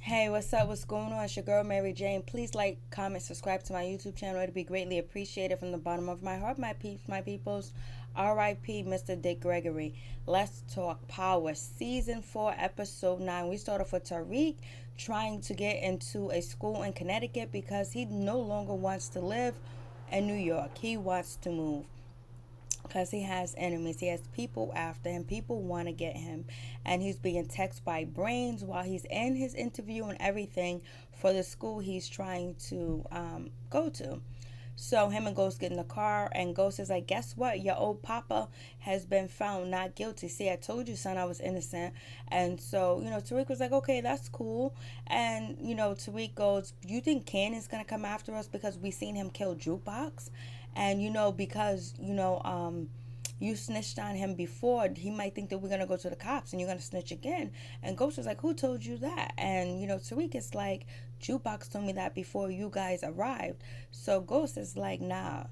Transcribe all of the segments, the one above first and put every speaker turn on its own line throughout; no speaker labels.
Hey, what's up? What's going on? It's your girl Mary Jane. Please like, comment, subscribe to my YouTube channel. It'd be greatly appreciated from the bottom of my heart, my peeps, my peoples. R.I.P. Mr. Dick Gregory. Let's talk power. Season 4, episode 9. We start off with Tariq trying to get into a school in Connecticut because he no longer wants to live in New York. He wants to move because he has enemies. He has people after him. People want to get him. And he's being texted by brains while he's in his interview and everything for the school he's trying to go to. So him and Ghost get in the car, and Ghost is like, guess what? Your old papa has been found not guilty. See, I told you, son, I was innocent. And so, Tariq was like, okay, that's cool. And, Tariq goes, you think Cannon's going to come after us because we seen him kill Jukebox? And, because, you snitched on him before, he might think that we're going to go to the cops and you're going to snitch again. And Ghost was like, who told you that? And, Tariq is like, Jukebox told me that before you guys arrived. So Ghost is like, nah,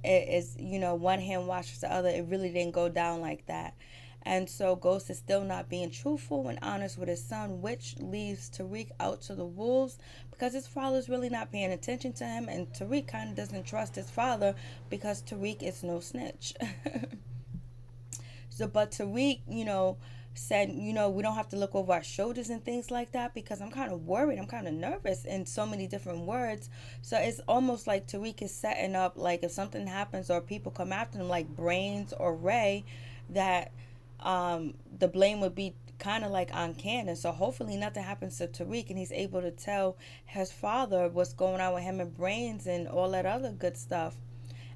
it is, one hand washes the other. It really didn't go down like that. And so Ghost is still not being truthful and honest with his son, which leaves Tariq out to the wolves because his father's really not paying attention to him. And Tariq kind of doesn't trust his father because Tariq is no snitch. So, but Tariq, said, we don't have to look over our shoulders and things like that because I'm kind of worried. I'm kind of nervous in so many different words. So it's almost like Tariq is setting up, like if something happens or people come after him, like Brains or Ray, that the blame would be kind of like on Candace. So hopefully nothing happens to Tariq and he's able to tell his father what's going on with him and Brains and all that other good stuff,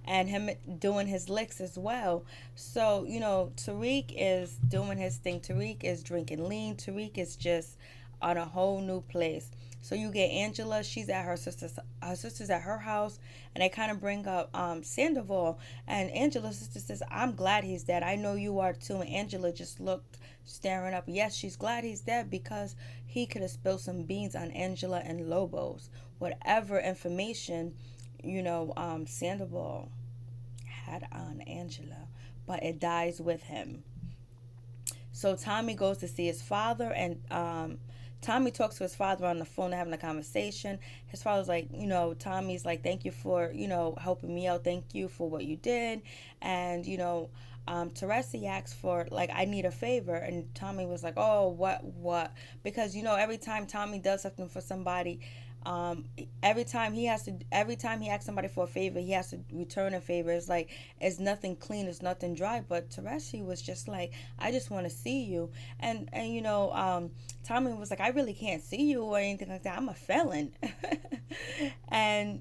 and him doing his licks as well. So, Tariq is doing his thing. Tariq is drinking lean. Tariq is just on a whole new place. So you get Angela, she's at her sister's at her house, and they kind of bring up Sandoval, and Angela's sister says, I'm glad he's dead. I know you are too. And Angela just looked staring up. Yes, she's glad he's dead because he could have spilled some beans on Angela and Lobos. Whatever information, Sandoval had on Angela, but it dies with him. So Tommy goes to see his father, and Tommy talks to his father on the phone. They're having a conversation. His father's like, Tommy's like, thank you for, helping me out. Thank you for what you did. And, Teresi asked for, like, I need a favor. And Tommy was like, oh, what? Because, every time Tommy does something for somebody, um every time he asks somebody for a favor, he has to return a favor. It's like it's nothing clean, it's nothing dry. But Tereshi was just like, I just want to see you. And Tommy was like, I really can't see you or anything like that, I'm a felon. And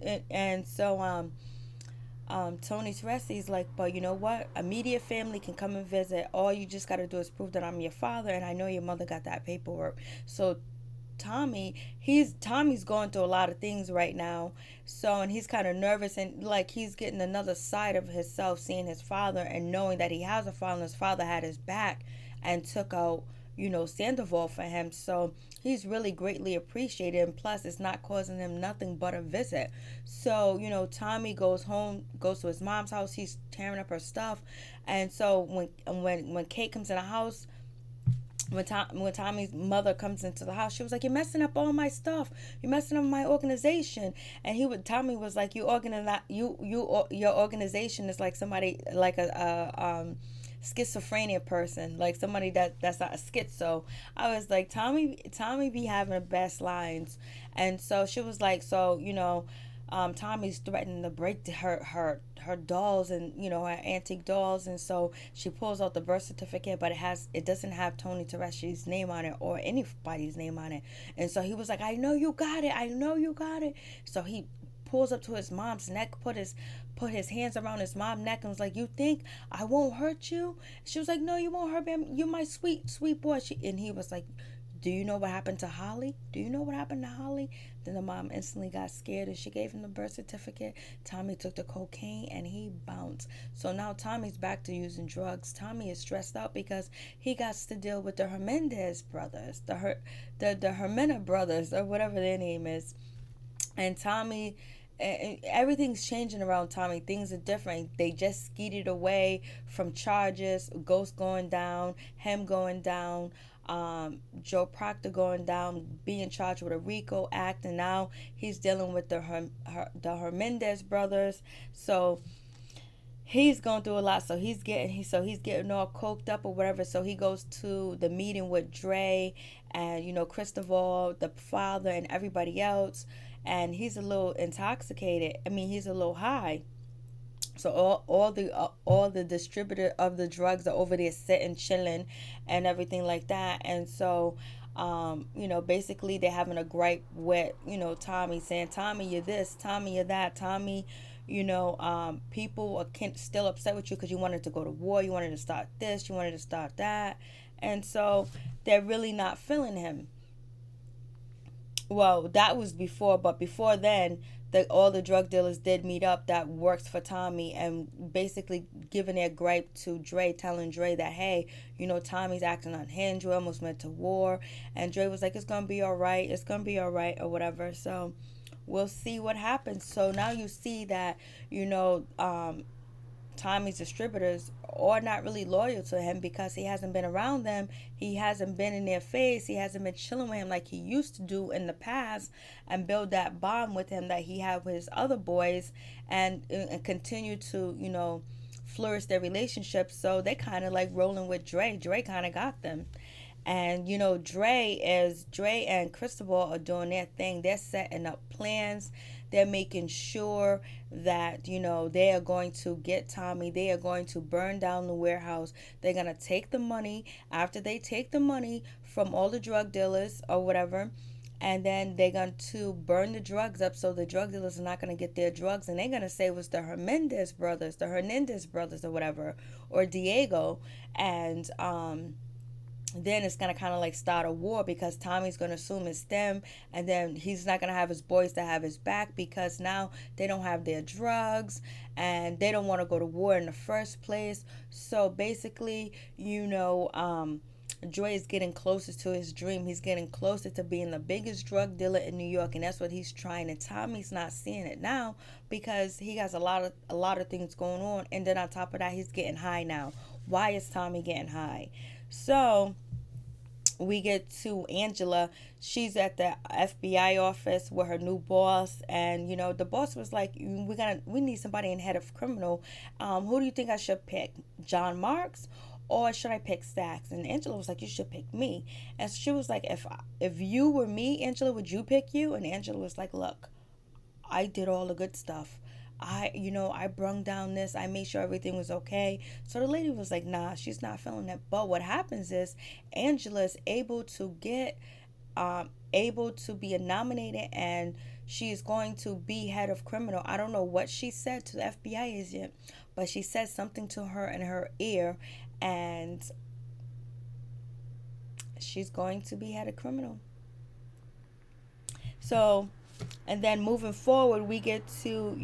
Tony Teresi's like, but you know what? Immediate family can come and visit. All you just got to do is prove that I'm your father, and I know your mother got that paperwork. So Tommy's going through a lot of things right now. So, and he's kind of nervous, and like he's getting another side of himself, seeing his father and knowing that he has a father. And his father had his back and took out, Sandoval for him. So he's really greatly appreciated, and plus it's not causing him nothing but a visit. So, Tommy goes home, goes to his mom's house. He's tearing up her stuff, and so when Kate comes in the house, when Tommy's mother comes into the house, she was like, "You're messing up all my stuff. You're messing up my organization." And Tommy was like, your organization is like somebody like a schizophrenia person, like somebody that's not a schizo. I was like, Tommy be having the best lines. And so she was like, so Tommy's threatening to break her dolls, and her antique dolls. And so she pulls out the birth certificate, but it doesn't have Tony Tereshi's name on it or anybody's name on it. And so he was like, I know you got it. So he pulls up to his mom's neck, put his hands around his mom's neck, and was like, you think I won't hurt you? She was like, no, you won't hurt me. You're my sweet boy. And he was like, do you know what happened to Holly? Then the mom instantly got scared and she gave him the birth certificate. Tommy took the cocaine and he bounced. So now Tommy's back to using drugs. Tommy is stressed out because he got to deal with the Hernandez brothers, the Hermena brothers, or whatever their name is. And Tommy, everything's changing around Tommy. Things are different. They just skeeted away from charges, Ghost going down, him going down. Joe Proctor going down, being charged with a RICO act, and now he's dealing with the Hernandez brothers. So he's going through a lot. So he's getting all coked up or whatever. So he goes to the meeting with Dre and Christopher, the father, and everybody else, and he's a little intoxicated. I mean, he's a little high. So all the distributor of the drugs are over there sitting, chilling, and everything like that. And so, basically they're having a gripe with Tommy, saying, Tommy, you're this, Tommy, you're that, Tommy. People are still upset with you because you wanted to go to war, you wanted to start this, you wanted to start that, and so they're really not feeling him. Well, that was before, but before then, all the drug dealers did meet up that works for Tommy and basically giving their gripe to Dre, telling Dre that, hey, Tommy's acting unhinged, we almost went to war. And Dre was like, it's going to be all right, it's going to be all right, or whatever. So we'll see what happens. So now you see that, Tommy's distributors are not really loyal to him because he hasn't been around them. He hasn't been in their face. He hasn't been chilling with him like he used to do in the past and build that bond with him that he had with his other boys, and continue to, flourish their relationship. So they kind of like rolling with Dre. Dre kind of got them. And Dre and Cristobal are doing their thing. They're setting up plans. They're making sure that they are going to get Tommy. They are going to burn down the warehouse. They're going to take the money. After they take the money from all the drug dealers or whatever, and then they're going to burn the drugs up, so the drug dealers are not going to get their drugs, and they're going to say it was the Hernandez brothers or whatever, or Diego. And then it's going to kind of like start a war because Tommy's going to assume it's them, and then he's not going to have his boys to have his back because now they don't have their drugs and they don't want to go to war in the first place. So basically, Dre is getting closer to his dream. He's getting closer to being the biggest drug dealer in New York, and that's what he's trying. And Tommy's not seeing it now because he has a lot of things going on, and then on top of that, he's getting high now. Why is Tommy getting high? So we get to Angela. She's at the FBI office with her new boss, and the boss was like, we need somebody in head of criminal. Who do you think I should pick, John Marks, or should I pick Sachs? And Angela was like, you should pick me. And she was like, if you were me, Angela, would you pick you? And Angela was like, look, I did all the good stuff. I brung down this. I made sure everything was okay. So the lady was like, nah, she's not feeling it. But what happens is Angela is able to be nominated, and she is going to be head of criminal. I don't know what she said to the FBI agent, but she said something to her in her ear, and she's going to be head of criminal. So, and then moving forward, we get to,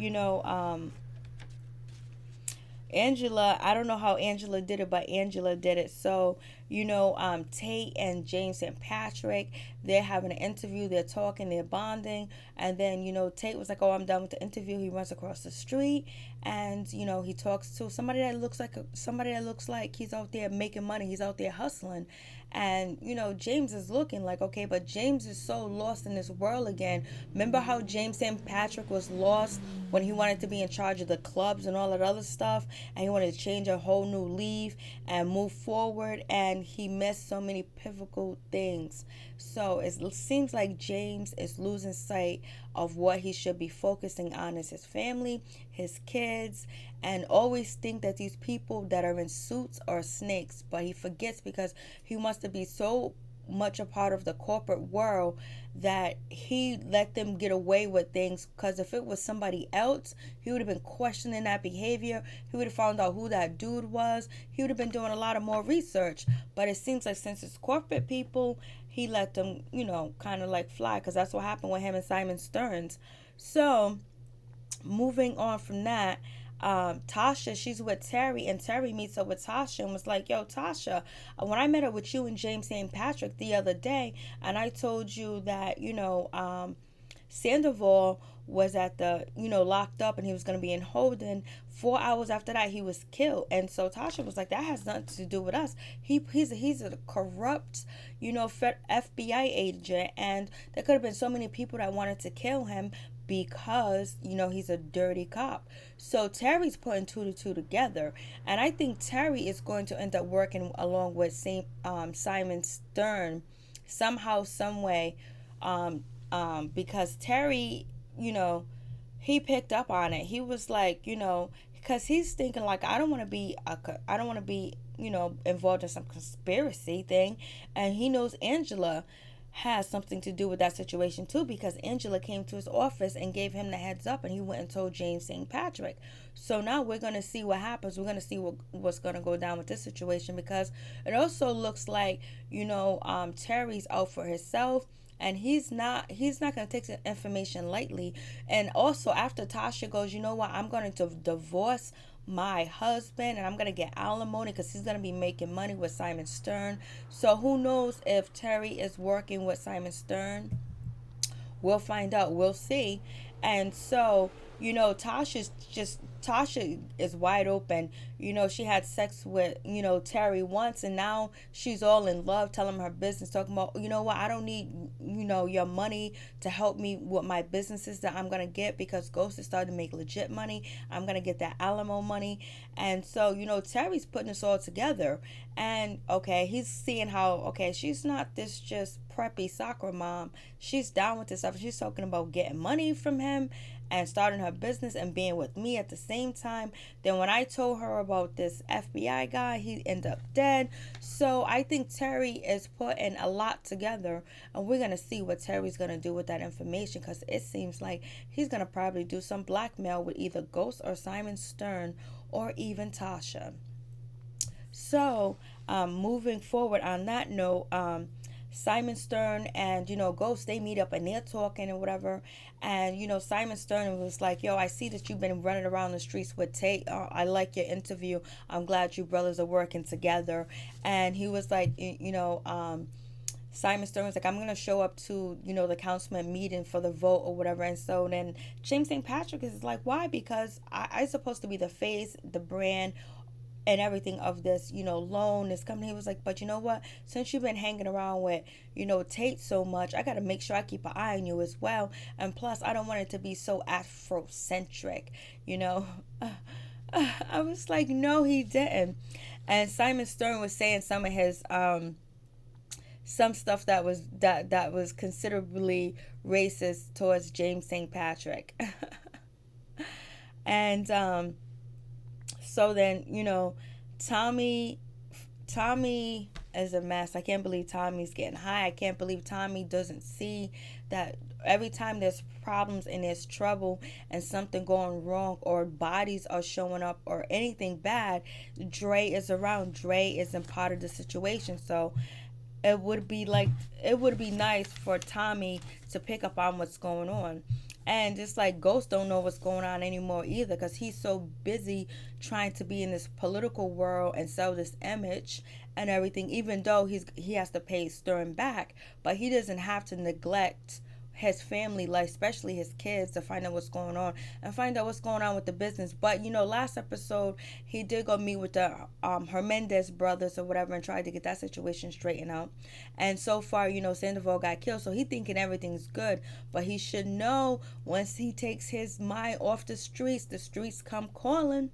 Angela. I don't know how Angela did it, but Angela did it. So, Tate and James St. Patrick, they're having an interview, they're talking, they're bonding, and then, Tate was like, oh, I'm done with the interview. He runs across the street, and, he talks to somebody that looks like he's out there making money, he's out there hustling. And, James is looking like, okay, but James is so lost in this world again. Remember how James St. Patrick was lost when he wanted to be in charge of the clubs and all that other stuff, and he wanted to change a whole new leaf and move forward, and he missed so many pivotal things. So it seems like James is losing sight of what he should be focusing on is his family, his kids, and always think that these people that are in suits are snakes. But he forgets because he wants to be so much a part of the corporate world that he let them get away with things, because if it was somebody else, he would have been questioning that behavior. He would have found out who that dude was. He would have been doing a lot of more research. But it seems like since it's corporate people, he let them, kind of like fly, because that's what happened with him and Simon Stearns. So moving on from that, Tasha, she's with Terry, and Terry meets up with Tasha and was like, yo, Tasha, when I met up with you and James St. Patrick the other day, and I told you that, Sandoval was at the, locked up, and he was going to be in holding. 4 hours after that, he was killed. And so Tasha was like, that has nothing to do with us. He's a corrupt, FBI agent, and there could have been so many people that wanted to kill him because he's a dirty cop. So Terry's putting two to two together, and I think Terry is going to end up working along with Simon Stern somehow, some way, because Terry, he picked up on it. He was like, because he's thinking like, I don't want to be involved in some conspiracy thing, and he knows Angela has something to do with that situation too, because Angela came to his office and gave him the heads up, and he went and told James St. Patrick. So now we're going to see what happens. We're going to see what's going to go down with this situation, because it also looks like, Terry's out for himself, and he's not going to take the information lightly. And also, after Tasha goes, you know what, I'm going to divorce my husband, and I'm going to get alimony because he's going to be making money with Simon Stern. So who knows if Terry is working with Simon Stern? We'll find out. We'll see. And so, Tasha is wide open. She had sex with, Terry once, and now she's all in love, telling him her business, talking about, what, I don't need, your money to help me with my businesses that I'm going to get, because Ghost is starting to make legit money. I'm going to get that Alamo money. And so, Terry's putting this all together. And, okay, he's seeing how, okay, she's not this just preppy soccer mom. She's down with this stuff. She's talking about getting money from him and starting her business and being with me at the same time. Then when I told her about this FBI guy, he ended up dead. So I think Terry is putting a lot together, and we're going to see what Terry's going to do with that information, because it seems like he's going to probably do some blackmail with either Ghost or Simon Stern or even Tasha. So moving forward on that note, Simon Stern and, Ghost, they meet up and they're talking and whatever. And, Simon Stern was like, yo, I see that you've been running around the streets with Tate. I like your interview. I'm glad you brothers are working together. And he was like, Simon Stern was like, I'm going to show up to, the councilman meeting for the vote or whatever. And so then James St. Patrick is like, why? Because I'm supposed to be the face, the brand, and everything of this, loan, this company. He was like, but you know what? Since you've been hanging around with, Tate so much, I got to make sure I keep an eye on you as well. And plus, I don't want it to be so Afrocentric, I was like, no, he didn't. And Simon Stern was saying some of his, some stuff that was considerably racist towards James St. Patrick. And, so then, Tommy is a mess. I can't believe Tommy's getting high. I can't believe Tommy doesn't see that every time there's problems and there's trouble and something going wrong, or bodies are showing up or anything bad, Dre is around. Dre isn't part of the situation. So it would be nice for Tommy to pick up on what's going on. And just like Ghost don't know what's going on anymore either, because he's so busy trying to be in this political world and sell this image and everything, even though he has to pay Stern back. But he doesn't have to neglect his family life, especially his kids, to find out what's going on and find out what's going on with the business. But last episode he did go meet with the Hernandez brothers or whatever and tried to get that situation straightened out. And so far, Sandoval got killed, so he thinking everything's good. But he should know, once he takes his mind off the streets come calling.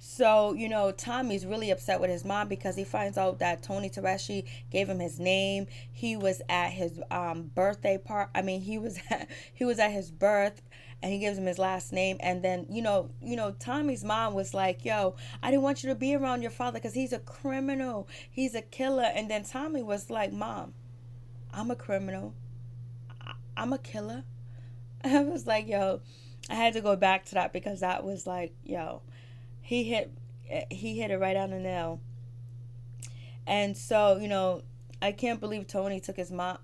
So, Tommy's really upset with his mom, because he finds out that Tony Tereshi gave him his name. He was at his birthday party. I mean, he was at his birth, and he gives him his last name. And then, Tommy's mom was like, yo, I didn't want you to be around your father because he's a criminal. He's a killer. And then Tommy was like, Mom, I'm a criminal. I'm a killer. I was like, yo, I had to go back to that, because that was like, yo, he hit it right on the nail. And so, I can't believe Tommy took his mom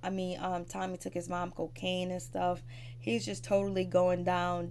cocaine and stuff. He's just totally going down.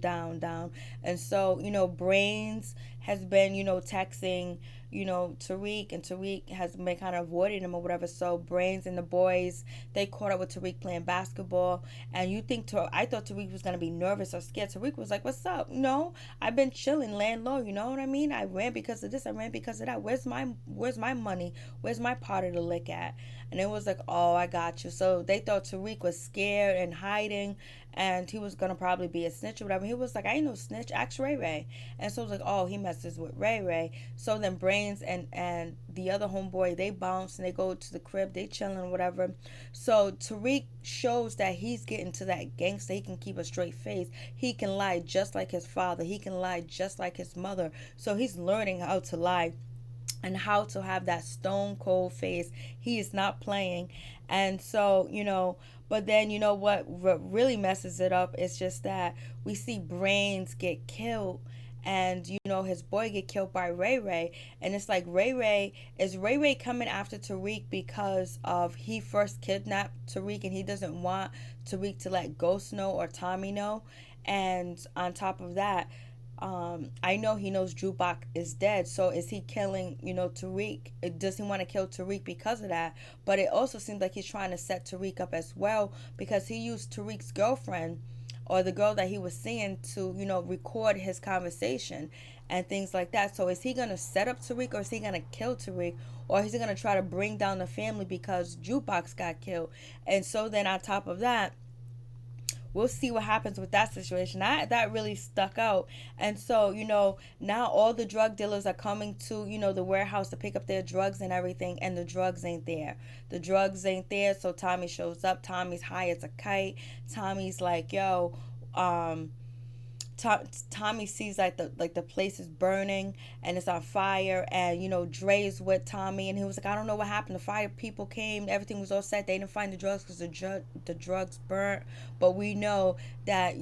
And so, Brains has been, texting, Tariq, and Tariq has been kind of avoiding him or whatever. So Brains and the boys, they caught up with Tariq playing basketball. And I thought Tariq was gonna be nervous or scared. Tariq was like, "What's up? No, I've been chilling, laying low. You know what I mean? I ran because of this. I ran because of that. Where's my money? Where's my part of the lick at?" And it was like, "Oh, I got you." So they thought Tariq was scared and hiding, and he was gonna probably be a snitch or whatever. He was like, "I ain't no snitch. Ask Ray Ray." And so it was like, "Oh, he messes with Ray Ray." So then Brains and the other homeboy, they bounce and they go to the crib. They chilling or whatever. So Tariq shows that he's getting to that gangster. He can keep a straight face. He can lie just like his father. He can lie just like his mother. So he's learning how to lie and how to have that stone cold face. He is not playing. And so, but then what really messes it up is just that we see Brains get killed, and his boy get killed by Ray Ray. And it's like, Ray Ray coming after Tariq because of he first kidnapped Tariq and he doesn't want Tariq to let Ghost know or Tommy know. And on top of that, I know he knows Jukebox is dead. So is he killing, Tariq? Does he want to kill Tariq because of that? But it also seems like he's trying to set Tariq up as well, because he used Tariq's girlfriend, or the girl that he was seeing, to, record his conversation and things like that. So is he going to set up Tariq, or is he going to kill Tariq? Or is he going to try to bring down the family because Jukebox got killed? And so then on top of that, we'll see what happens with that situation. That really stuck out. And so, now all the drug dealers are coming to, the warehouse to pick up their drugs and everything, and the drugs ain't there. The drugs ain't there, so Tommy shows up. Tommy's high as a kite. Tommy's like, yo, Tommy sees the place is burning and it's on fire, and Dre's with Tommy, and he was like, "I don't know what happened. The fire people came, everything was all set. They didn't find the drugs because the drugs burnt, but we know that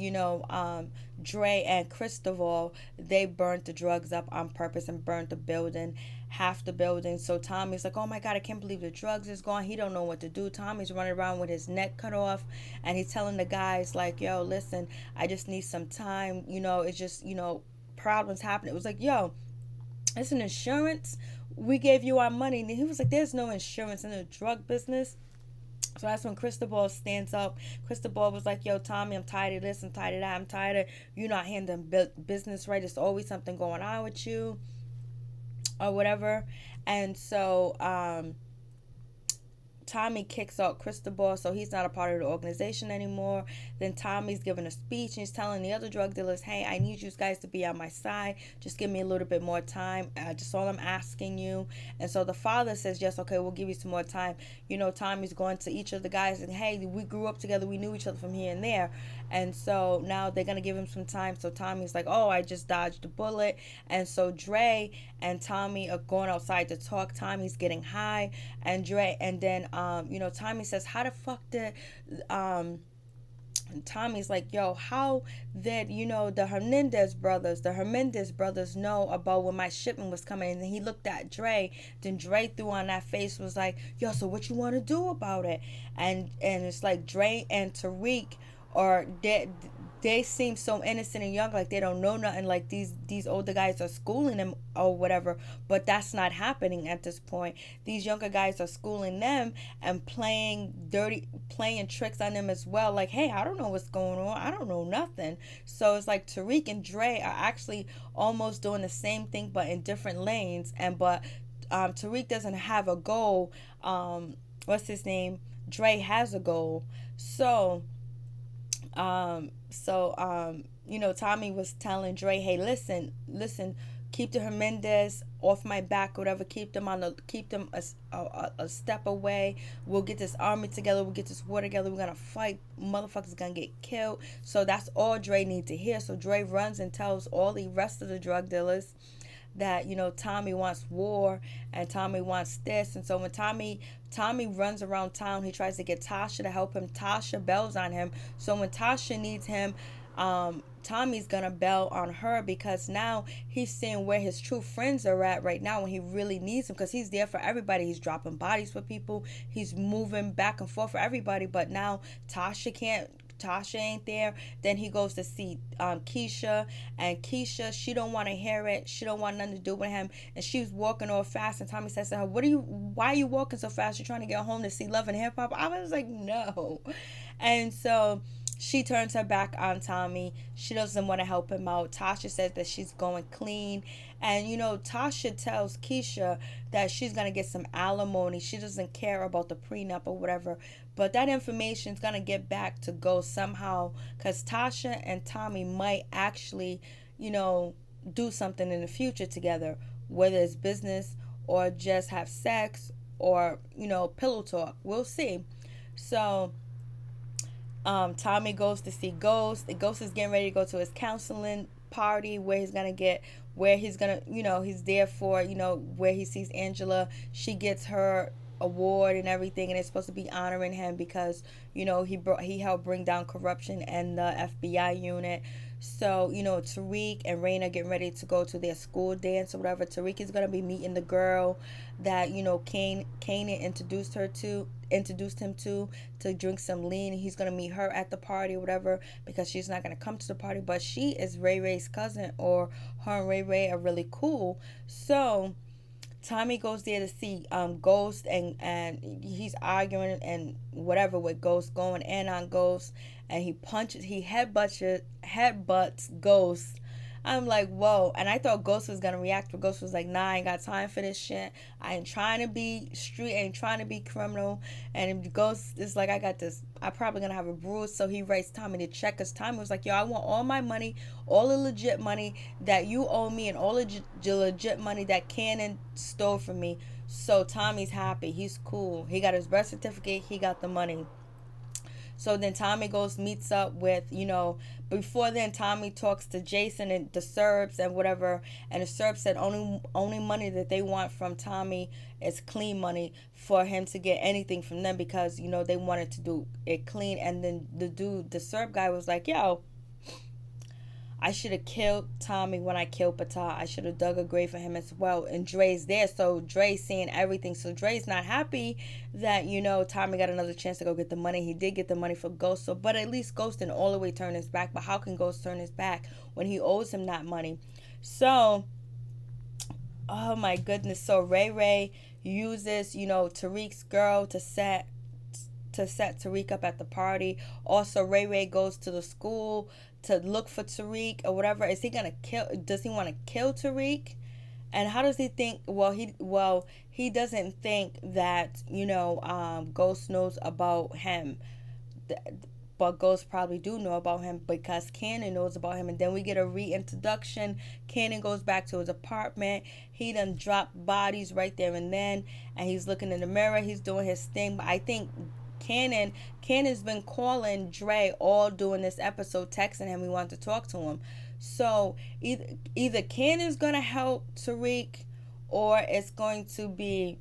Dre and Cristobal, they burnt the drugs up on purpose and burnt the building, half the building." So Tommy's like, "Oh my God, I can't believe the drugs is gone." He don't know what to do. Tommy's running around with his neck cut off, and he's telling the guys like, "Yo, listen, I just need some time. It's just, problems happen." It was like, "Yo, it's an insurance. We gave you our money." And he was like, "There's no insurance in the drug business." So that's when Cristobal stands up. Cristobal was like, "Yo, Tommy, I'm tired of this. I'm tired of that. I'm tired of you not handling business right. There's always something going on with you, or whatever." And so Tommy kicks out Cristobal, so he's not a part of the organization anymore. Then Tommy's giving a speech and he's telling the other drug dealers, "Hey, I need you guys to be on my side. Just give me a little bit more time. Just all I'm asking you." And so the father says, "Yes, okay, we'll give you some more time." Tommy's going to each of the guys and, "Hey, we grew up together. We knew each other from here and there." And so now they're going to give him some time. So Tommy's like, "Oh, I just dodged a bullet." And so Dre and Tommy are going outside to talk. Tommy's getting high, and then Tommy says, "How the fuck did Tommy's like, "Yo, how did the Hernandez brothers know about when my shipment was coming?" And then he looked at Dre. Then Dre threw on that face, was like, "Yo, so what you want to do about it?" And it's like Dre and Tariq are dead. They seem so innocent and young, like they don't know nothing, like these older guys are schooling them or whatever. But that's not happening at this point. These younger guys are schooling them and playing tricks on them as well. Like, "Hey, I don't know what's going on. I don't know nothing." So it's like Tariq and Dre are actually almost doing the same thing, but in different lanes. But Tariq doesn't have a goal. What's his name? Dre has a goal. So Tommy was telling Dre, "Hey, listen, keep the Hernandez off my back, whatever. Keep them a step away. We'll get this army together. We'll get this war together. We're gonna fight. Motherfuckers gonna get killed." So that's all Dre needs to hear. So Dre runs and tells all the rest of the drug dealers that Tommy wants war and Tommy wants this. And so when Tommy runs around town, he tries to get Tasha to help him. Tasha bells on him. So when Tasha needs him, Tommy's gonna bail on her, because now he's seeing where his true friends are at right now when he really needs them, because he's there for everybody. He's dropping bodies for people. He's moving back and forth for everybody. But now Tasha can't Tasha ain't there. Then he goes to see Keisha, and Keisha, she don't want to hear it. She don't want nothing to do with him, and she's walking all fast. And Tommy says to her, why are you walking so fast? You're trying to get home to see Love and Hip Hop? I was like, no. And so she turns her back on Tommy. She doesn't want to help him out. Tasha says that she's going clean. And, Tasha tells Keisha that she's going to get some alimony. She doesn't care about the prenup or whatever. But that information is going to get back to Ghost somehow. Because Tasha and Tommy might actually, do something in the future together. Whether it's business or just have sex or, pillow talk. We'll see. So Tommy goes to see Ghost. The Ghost is getting ready to go to his counseling party where he's gonna he's there for, where he sees Angela. She gets her award and everything, and it's supposed to be honoring him because, he helped bring down corruption and the FBI unit. So, Tariq and Raina getting ready to go to their school dance or whatever. Tariq is gonna be meeting the girl that, Kanan introduced him to drink some lean. He's gonna meet her at the party or whatever because she's not gonna come to the party, but she is Ray Ray's cousin, or her and Ray Ray are really cool. So Tommy goes there to see Ghost, and he's arguing and whatever with Ghost, going in on Ghost, and he headbutts Ghost. I'm like, whoa. And I thought Ghost was gonna react, but Ghost was like, nah, I ain't got time for this shit. I ain't trying to be street, I ain't trying to be criminal. And Ghost is like, I got this, I'm probably gonna have a bruise. So he writes Tommy to check, because Tommy was like, yo, I want all my money, all the legit money that you owe me, and all the legit money that Cannon stole from me. So Tommy's happy, he's cool, he got his birth certificate, he got the money. So then Tommy meets up with, before then Tommy talks to Jason and the Serbs and whatever, and the Serbs said only money that they want from Tommy is clean money for him to get anything from them, because, they wanted to do it clean. And then the Serb guy was like, yo, I should have killed Tommy when I killed Patah. I should have dug a grave for him as well. And Dre's there, so Dre's seeing everything. So Dre's not happy that, Tommy got another chance to go get the money. He did get the money for Ghost, so, but at least Ghost didn't all the way turn his back. But how can Ghost turn his back when he owes him that money? So, oh my goodness. So Ray uses, Tariq's girl to set Tariq up at the party. Also, Ray goes to the school to look for Tariq or whatever. Is he gonna kill? Does he want to kill Tariq? And how does he think? He doesn't think that Ghost knows about him, but Ghost probably do know about him because Cannon knows about him. And then we get a reintroduction. Cannon goes back to his apartment. He done dropped bodies right there and then, and he's looking in the mirror. He's doing his thing, but I think Cannon's been calling Dre all during this episode, texting him. We want to talk to him. So either Cannon's gonna help Tariq, or it's going to be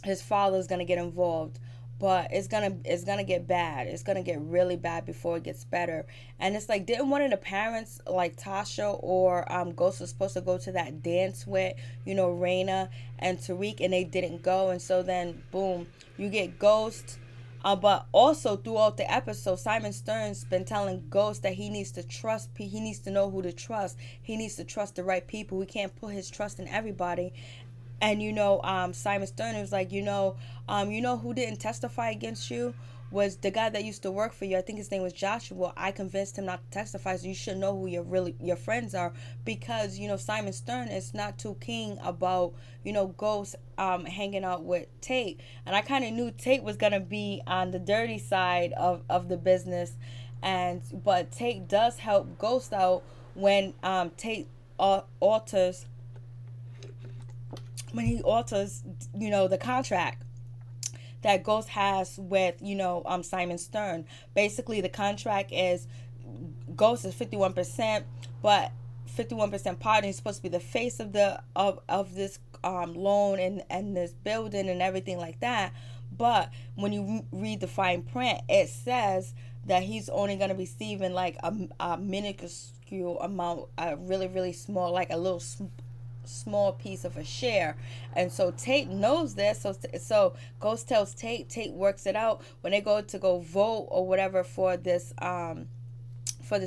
his father's gonna get involved. But it's gonna get bad. It's gonna get really bad before it gets better. And it's like, didn't one of the parents, like Tasha or Ghost, was supposed to go to that dance with, Raina and Tariq, and they didn't go. And so then boom, you get Ghost. But also throughout the episode, Simon Stern's been telling Ghost that he needs to trust. He needs to know who to trust. He needs to trust the right people. He can't put his trust in everybody. And Simon Stern was like, who didn't testify against you was the guy that used to work for you. I think his name was Joshua. I convinced him not to testify, so you should know who your friends are, because Simon Stern is not too keen about Ghost hanging out with Tate. And I kind of knew Tate was gonna be on the dirty side of the business, but Tate does help Ghost out when Tate alters. When he alters, the contract that Ghost has with, Simon Stern. Basically, the contract is Ghost is 51%, but 51% partner is supposed to be the face of this loan and this building and everything like that. But when you read the fine print, it says that he's only going to be receiving like a minuscule amount, a really, really small, like a little small piece of a share. And so Tate knows this. So Ghost tells Tate works it out when they go vote or whatever for this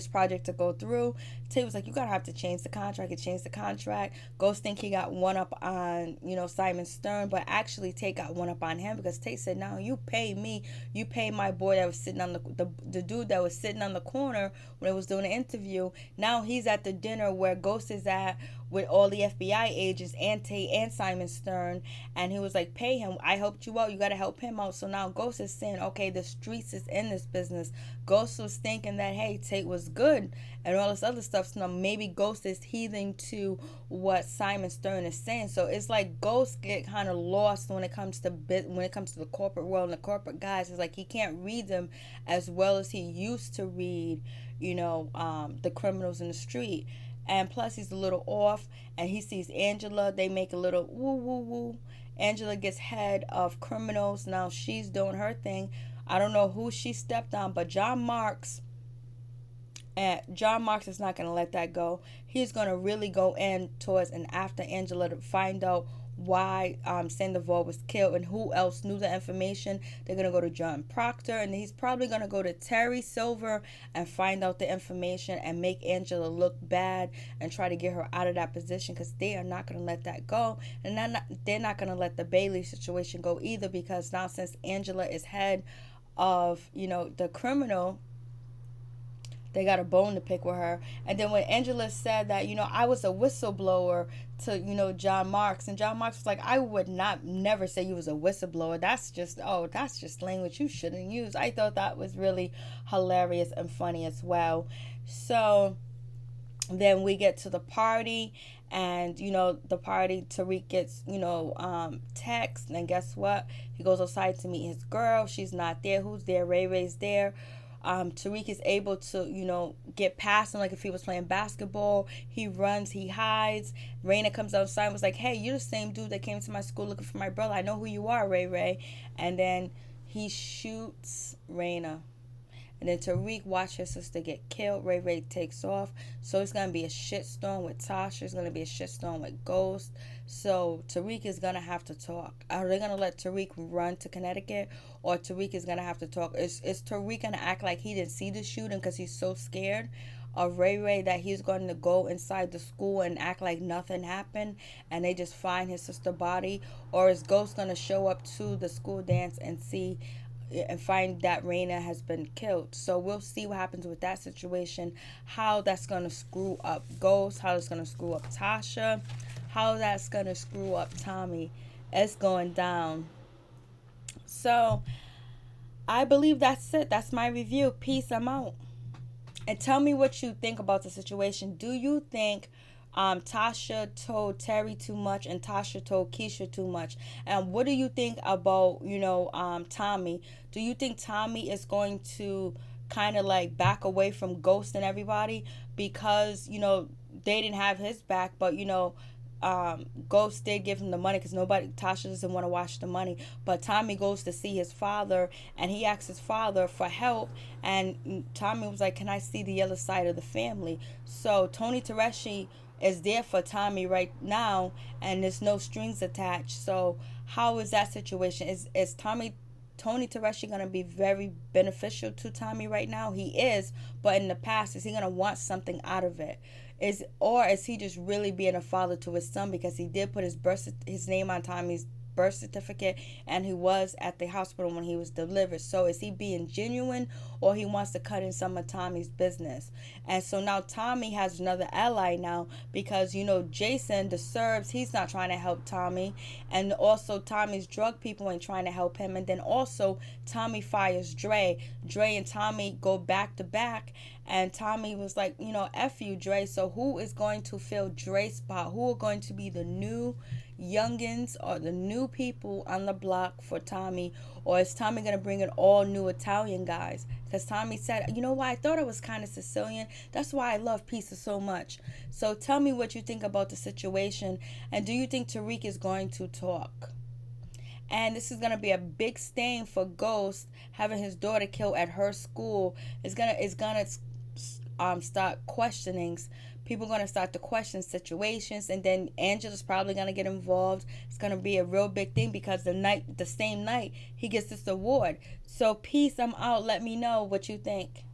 project to go through. Tate was like, you gotta have to change the contract. It changed the contract. Ghost think he got one up on, Simon Stern, but actually Tate got one up on him because Tate said, no, you pay me. You pay my boy that was sitting on the dude that was sitting on the corner when it was doing the interview. Now he's at the dinner where Ghost is at with all the FBI agents and Tate and Simon Stern, and he was like, pay him. I helped you out. You got to help him out. So now Ghost is saying, okay, the streets is in this business. Ghost was thinking that, hey, Tate was good and all this other stuff. So now maybe Ghost is heeding to what Simon Stern is saying. So it's like Ghost get kind of lost when it comes to the corporate world and the corporate guys. It's like he can't read them as well as he used to read, the criminals in the street. And plus, he's a little off, and he sees Angela. They make a little woo, woo, woo. Angela gets head of criminals. Now she's doing her thing. I don't know who she stepped on, but John Marks is not going to let that go. He's going to really go in towards and after Angela to find out why Sandoval was killed and who else knew the information. They're going to go to John Proctor, and he's probably going to go to Terry Silver and find out the information and make Angela look bad and try to get her out of that position, because they are not going to let that go. And they're not going to let the Bailey situation go either, because now since Angela is head of, the criminal, they got a bone to pick with her. And then when Angela said that, I was a whistleblower to, John Marks, and John Marks was like, I would never say you was a whistleblower. That's just language you shouldn't use. I thought that was really hilarious and funny as well. So then we get to the party, and the party, Tariq gets text, and guess what, he goes outside to meet his girl. She's not there. Who's there? Ray Ray's there. Tariq is able to, get past him like if he was playing basketball. He runs, he hides. Raina comes outside and was like, hey, you're the same dude that came to my school looking for my brother. I know who you are, Ray Ray. And then he shoots Raina. And then Tariq watched his sister get killed. Ray Ray takes off. So it's going to be a shitstorm with Tasha. It's going to be a shitstorm with Ghost. So Tariq is going to have to talk. Are they going to let Tariq run to Connecticut? Or Tariq is going to have to talk? Is Tariq going to act like he didn't see the shooting because he's so scared of Ray Ray that he's going to go inside the school and act like nothing happened and they just find his sister's body? Or is Ghost going to show up to the school dance and find that Raina has been killed? So we'll see what happens with that situation, how that's going to screw up Ghost, how it's going to screw up Tasha, how that's going to screw up Tommy. It's going down. So I believe that's it. That's my review. Peace. I'm out. And tell me what you think about the situation. Do you think Tasha told Terry too much and Tasha told Keisha too much? And what do you think about, Tommy? Do you think Tommy is going to kind of like back away from Ghost and everybody because, they didn't have his back, but, Ghost did give him the money because Tasha doesn't want to watch the money. But Tommy goes to see his father and he asks his father for help, and Tommy was like, can I see the other side of the family? So Tony Tereshi is there for Tommy right now, and there's no strings attached. So how is that situation? Is Tony Tereshi going to be very beneficial to Tommy right now? He is, but in the past, is he going to want something out of it? Is he just really being a father to his son because he did put his name on Tommy's birth certificate and he was at the hospital when he was delivered? So is he being genuine, or he wants to cut in some of Tommy's business? And so now Tommy has another ally now because Jason, the Serbs, he's not trying to help Tommy, and also Tommy's drug people ain't trying to help him. And then also Tommy fires Dre and Tommy go back to back, and Tommy was like, F you, Dre. So who is going to fill Dre's spot? Who are going to be the new youngins or the new people on the block for Tommy? Or is Tommy going to bring in all new Italian guys? Because Tommy said, you know what, I thought I was kind of Sicilian. That's why I love pizza so much. So tell me what you think about the situation. And do you think Tariq is going to talk? And this is going to be a big stain for Ghost, having his daughter killed at her school. It's gonna start questionings. People are going to start to question situations, and then Angela's probably going to get involved. It's going to be a real big thing because the same night he gets this award. So peace, I'm out. Let me know what you think.